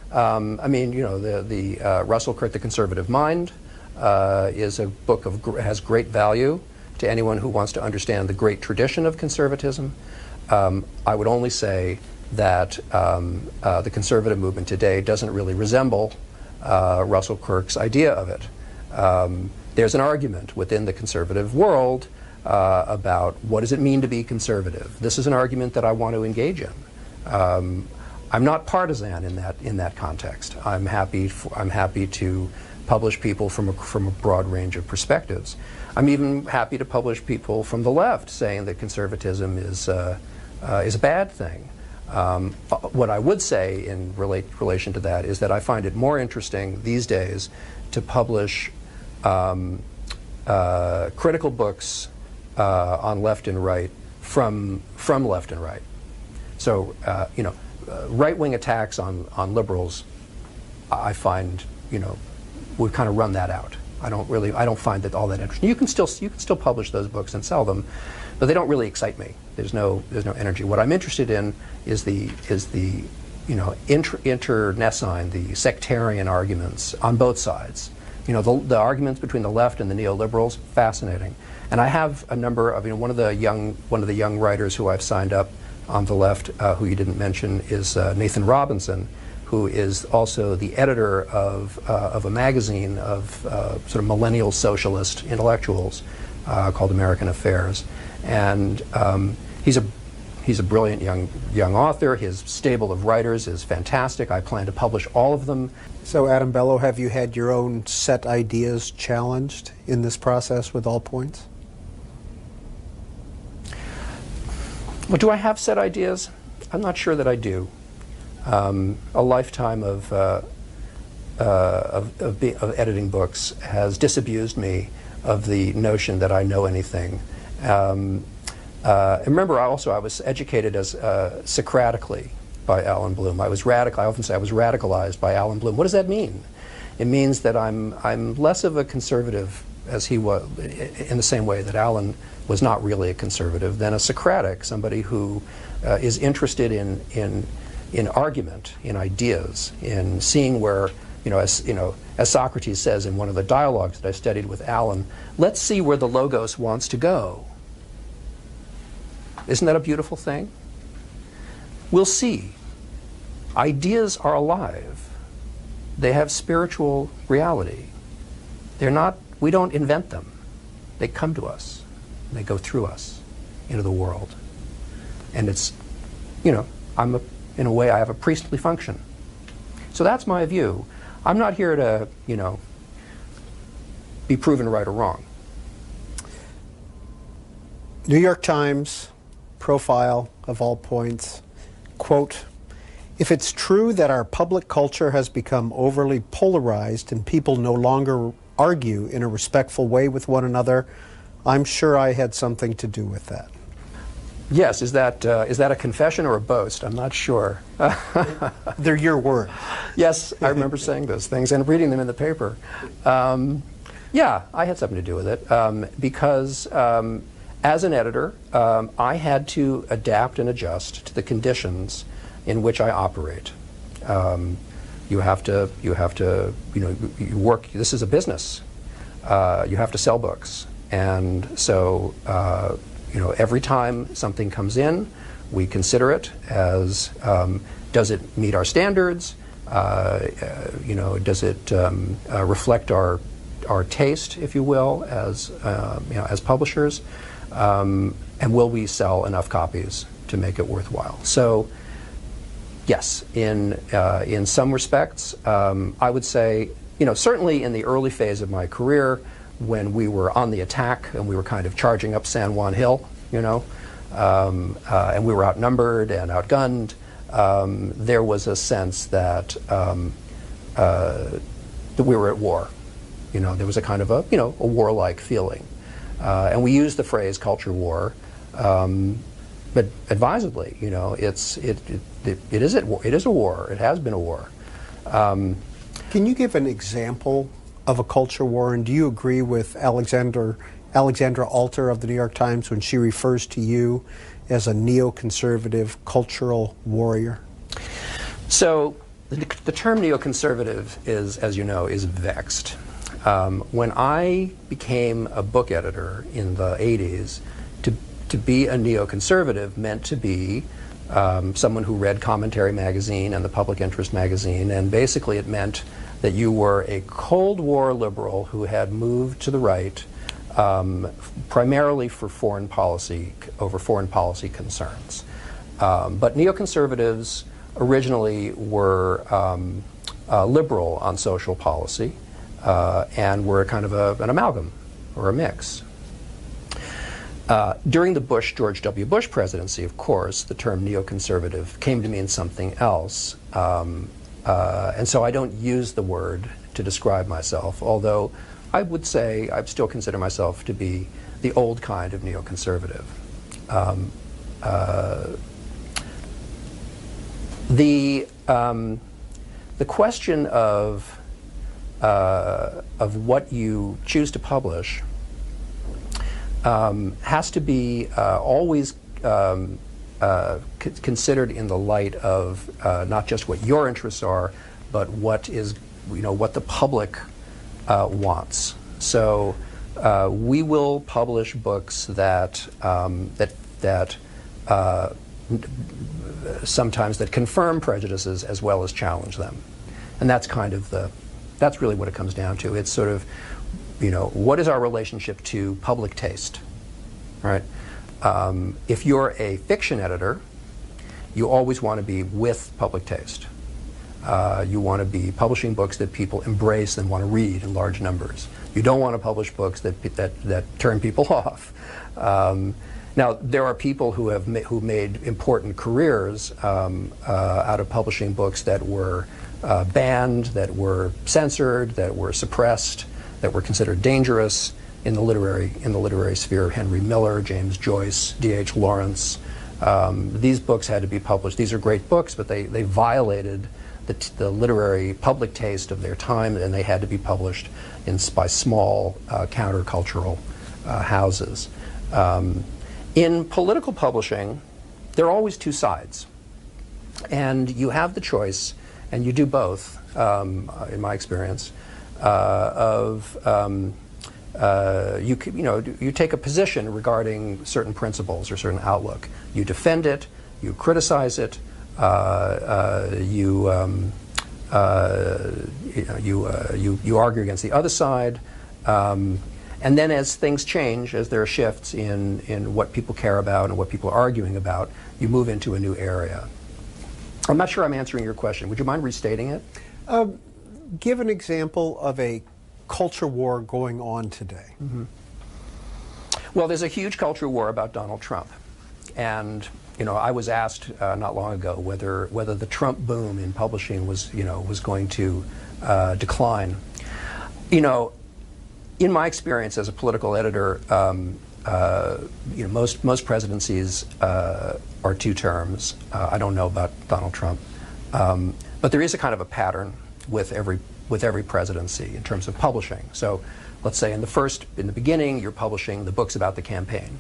The Russell Kirk, The Conservative Mind, is a book has great value to anyone who wants to understand the great tradition of conservatism. I would only say that the conservative movement today doesn't really resemble Russell Kirk's idea of it. There's an argument within the conservative world about what does it mean to be conservative. This is an argument that I want to engage in. I'm not partisan in that context. I'm happy to publish people from a broad range of perspectives. I'm even happy to publish people from the left saying that conservatism is a bad thing. What I would say in relation to that is that I find it more interesting these days to publish critical books on left and right from left and right. So right-wing attacks on liberals, I find would kind of run that out. I don't find that all that interesting. You can still publish those books and sell them, but they don't really excite me. There's no energy. What I'm interested in is the internecine, the sectarian arguments on both sides. The arguments between the left and the neoliberals, fascinating. And I have a number of one of the young writers who I've signed up on the left, who you didn't mention, is Nathan Robinson, who is also the editor of a magazine of sort of millennial socialist intellectuals called American Affairs. And he's a brilliant young author. His stable of writers is fantastic. I plan to publish all of them. So, Adam Bellow, have you had your own set ideas challenged in this process with All Points? Well, do I have set ideas? I'm not sure that I do. A lifetime of editing books has disabused me of the notion that I know anything. Remember, I was educated as Socratically by Alan Bloom. I often say I was radicalized by Alan Bloom. What does that mean? It means that I'm less of a conservative as he was, in the same way that Alan was not really a conservative, than a Socratic, somebody who is interested in argument, in ideas, in seeing where, as Socrates says in one of the dialogues that I studied with Alan, let's see where the Logos wants to go. Isn't that a beautiful thing? We'll see. Ideas are alive. They have spiritual reality. We don't invent them. They come to us. They go through us into the world. And it's, in a way, I have a priestly function. So that's my view. I'm not here to, be proven right or wrong. New York Times profile of All Points, quote, "If it's true that our public culture has become overly polarized and people no longer argue in a respectful way with one another, I'm sure I had something to do with that." Yes, is that a confession or a boast? I'm not sure. They're your words. Yes, I remember saying those things and reading them in the paper. Yeah, I had something to do with it because as an editor, I had to adapt and adjust to the conditions in which I operate. You have to, you work. This is a business. You have to sell books, and so every time something comes in, we consider it as does it meet our standards? Does it reflect our taste, if you will, as publishers? And will we sell enough copies to make it worthwhile? So, yes, in some respects, I would say, certainly in the early phase of my career, when we were on the attack and we were kind of charging up San Juan Hill, and we were outnumbered and outgunned, there was a sense that we were at war. There was a kind of a warlike feeling. And we used the phrase culture war, but advisedly, it is a war. It has been a war. Can you give an example of a culture war, and do you agree with Alexandra Alter of the New York Times when she refers to you as a neoconservative cultural warrior? So the term neoconservative is, as you know, is vexed. When I became a book editor in the 80s, to be a neoconservative meant to be someone who read Commentary magazine and the Public Interest magazine, and basically it meant that you were a Cold War liberal who had moved to the right primarily for foreign policy, over foreign policy concerns. But neoconservatives originally were liberal on social policy and were kind of an amalgam or a mix. During the George W. Bush presidency, of course, the term neoconservative came to mean something else. And so I don't use the word to describe myself, although I would say I still consider myself to be the old kind of neoconservative. The question of what you choose to publish has to be always considered in the light of not just what your interests are, but what is, what the public wants. So we will publish books that sometimes that confirm prejudices as well as challenge them, and that's kind of that's really what it comes down to. It's sort of, what is our relationship to public taste, right? If you're a fiction editor, you always want to be with public taste. You want to be publishing books that people embrace and want to read in large numbers. You don't want to publish books that turn people off. Now, there are people who made important careers out of publishing books that were banned, that were censored, that were suppressed, that were considered dangerous in the literary sphere. Henry Miller, James Joyce, D.H. Lawrence. These books had to be published. These are great books, but they violated the literary public taste of their time, and they had to be published by small countercultural houses. In political publishing, there are always two sides, and you have the choice, and you do both, in my experience, you take a position regarding certain principles or certain outlook. You defend it, you criticize it, you argue against the other side, and then as things change, as there are shifts in what people care about and what people are arguing about, you move into a new area. I'm not sure I'm answering your question. Would you mind restating it? Give an example of a culture war going on today. Mm-hmm. Well, there's a huge culture war about Donald Trump. And I was asked not long ago whether the Trump boom in publishing was going to decline. In my experience as a political editor, most presidencies are 2 terms. I don't know about Donald Trump, but there is a kind of a pattern with every presidency in terms of publishing. So, let's say in the beginning, you're publishing the books about the campaign,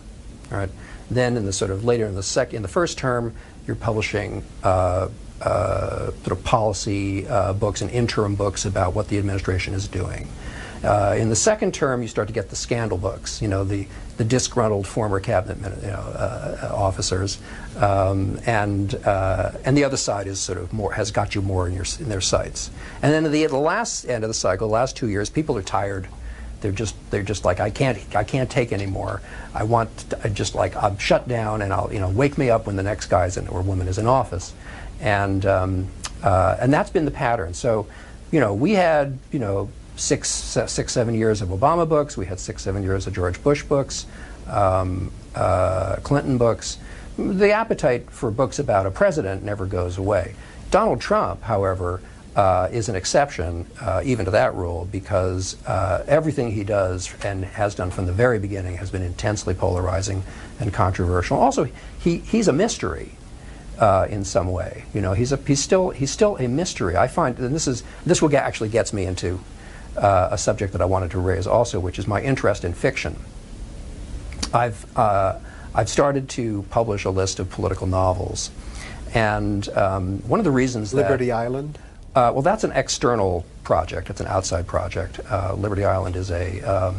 all right? Then in the sort of later in the first term, you're publishing sort of policy books and interim books about what the administration is doing. In the second term, you start to get the scandal books, the disgruntled former cabinet officers, and the other side is sort of has got you more in their sights. And then at the last end of the cycle, the last 2 years, people are tired. They're just like, I can't take anymore. I'm shut down, and I'll wake me up when the next guy or woman is in office, and that's been the pattern. So, we had 6, 7 years of Obama books. We had 6, 7 years of George Bush books, Clinton books. The appetite for books about a president never goes away. Donald Trump, however, is an exception even to that rule, because everything he does and has done from the very beginning has been intensely polarizing and controversial. Also, he's a mystery in some way. He's still a mystery. I find, and this actually gets me into a subject that I wanted to raise also, which is my interest in fiction. I've started to publish a list of political novels, and one of the reasons Liberty Island? Well, that's an external project. It's an outside project. Liberty Island is a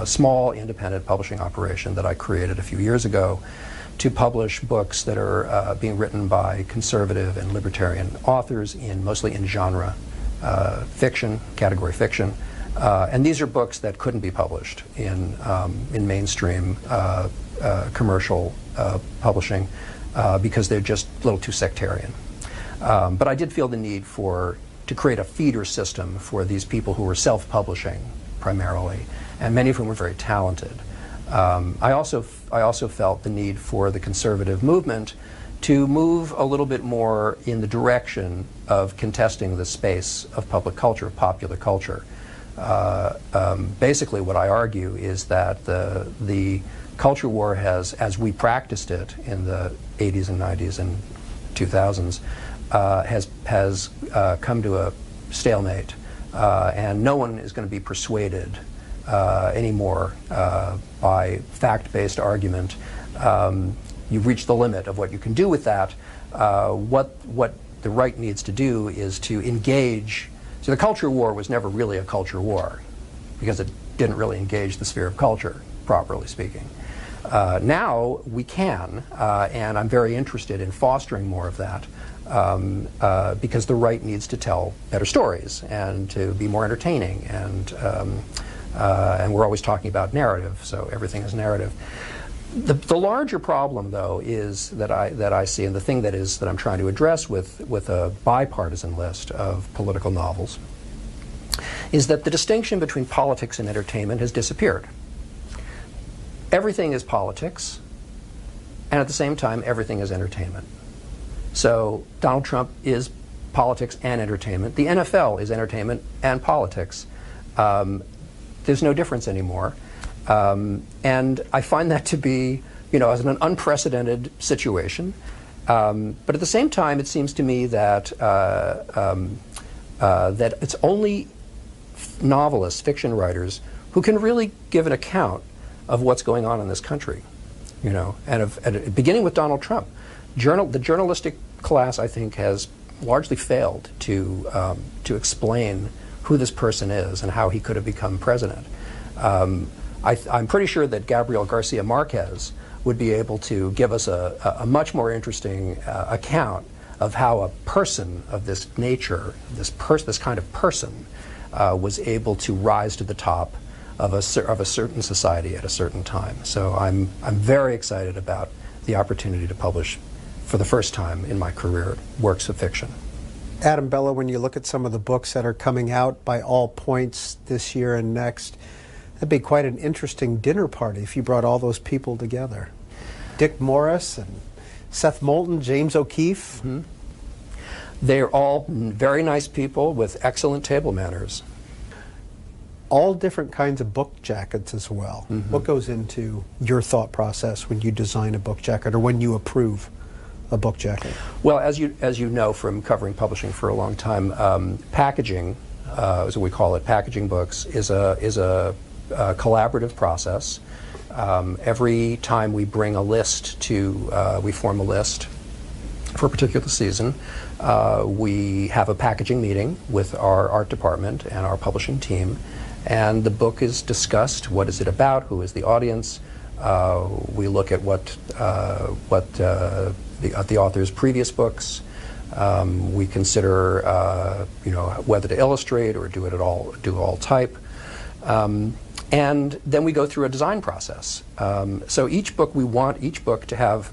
small independent publishing operation that I created a few years ago to publish books that are being written by conservative and libertarian authors, mostly in genre fiction, category fiction. And these are books that couldn't be published in mainstream commercial publishing because they're just a little too sectarian. But I did feel the need to create a feeder system for these people who were self-publishing primarily, and many of whom were very talented. I also felt the need for the conservative movement to move a little bit more in the direction of contesting the space of public culture, of popular culture. Basically, what I argue is that the culture war has, as we practiced it in the 80s and 90s and 2000s, has come to a stalemate, and no one is going to be persuaded anymore by fact-based argument. You've reached the limit of what you can do with that. What the right needs to do is to engage. So the culture war was never really a culture war because it didn't really engage the sphere of culture, properly speaking. Now we can, and I'm very interested in fostering more of that because the right needs to tell better stories and to be more entertaining, and we're always talking about narrative, so everything is narrative. The larger problem, though, is that I see, and the thing that I'm trying to address with a bipartisan list of political novels, is that the distinction between politics and entertainment has disappeared. Everything is politics, and at the same time, everything is entertainment. So Donald Trump is politics and entertainment. The NFL is entertainment and politics. There's no difference anymore. And I find that to be, as an unprecedented situation. But at the same time, it seems to me that that it's only novelists, fiction writers, who can really give an account of what's going on in this country. And beginning with Donald Trump, the journalistic class, I think, has largely failed to explain who this person is and how he could have become president. I'm pretty sure that Gabriel Garcia Marquez would be able to give us a much more interesting account of how a person of this nature, this kind of person, was able to rise to the top of a certain society at a certain time. So I'm very excited about the opportunity to publish, for the first time in my career, works of fiction. Adam Bellow, when you look at some of the books that are coming out by All Points this year and next, that'd be quite an interesting dinner party if you brought all those people together. Dick Morris and Seth Moulton, James O'Keefe. Mm-hmm. They're all very nice people with excellent table manners. All different kinds of book jackets as well. Mm-hmm. What goes into your thought process when you design a book jacket or when you approve a book jacket? Well, as you know from covering publishing for a long time, packaging, as we call it, packaging books, is a collaborative process. Every time we bring a list we form a list for a particular season, we have a packaging meeting with our art department and our publishing team, and the book is discussed. What is it about? Who is the audience? We look at what the author's previous books. We consider whether to illustrate or do all type. And then we go through a design process. So we want each book to have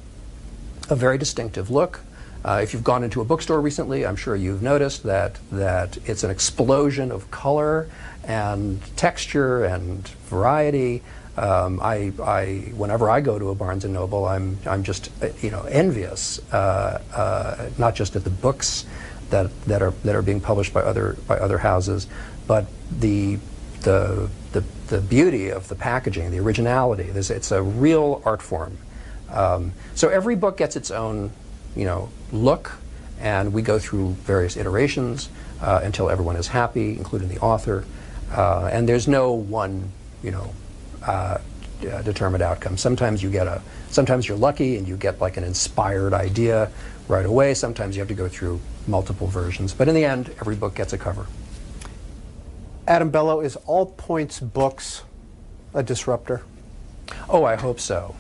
a very distinctive look. If you've gone into a bookstore recently, I'm sure you've noticed that it's an explosion of color and texture and variety. Whenever I go to a Barnes & Noble, I'm just envious, not just at the books that are being published by other houses, but the beauty of the packaging, the originality. It's a real art form. So every book gets its own, look, and we go through various iterations until everyone is happy, including the author. And there's no one, determined outcome. Sometimes you're lucky and you get like an inspired idea right away. Sometimes you have to go through multiple versions. But in the end, every book gets a cover. Adam Bellow, is All Points Books a disruptor? Oh, I hope so.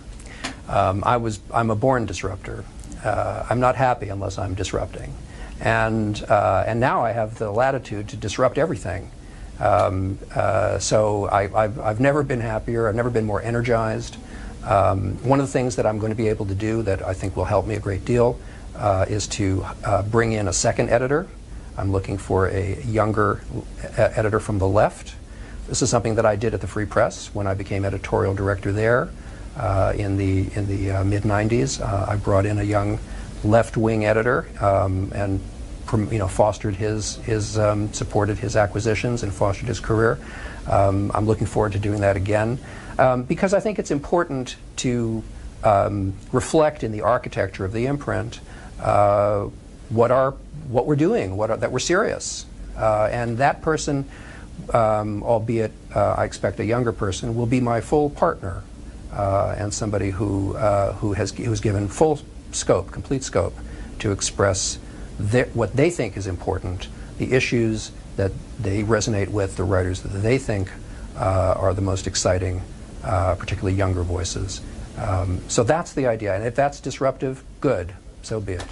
I'm a born disruptor. I'm not happy unless I'm disrupting. and now I have the latitude to disrupt everything. So I've never been happier. I've never been more energized. One of the things that I'm going to be able to do that I think will help me a great deal is to bring in a second editor. I'm looking for a younger editor from the left. This is something that I did at the Free Press when I became editorial director there in the mid-90s. I brought in a young left-wing editor and fostered his supported his acquisitions and fostered his career. I'm looking forward to doing that again because I think it's important to reflect in the architecture of the imprint what we're doing, that we're serious, and that person, albeit I expect a younger person, will be my full partner and somebody who's given full scope, complete scope, to express what they think is important, the issues that they resonate with, the writers that they think are the most exciting, particularly younger voices. So that's the idea, and if that's disruptive, good, so be it.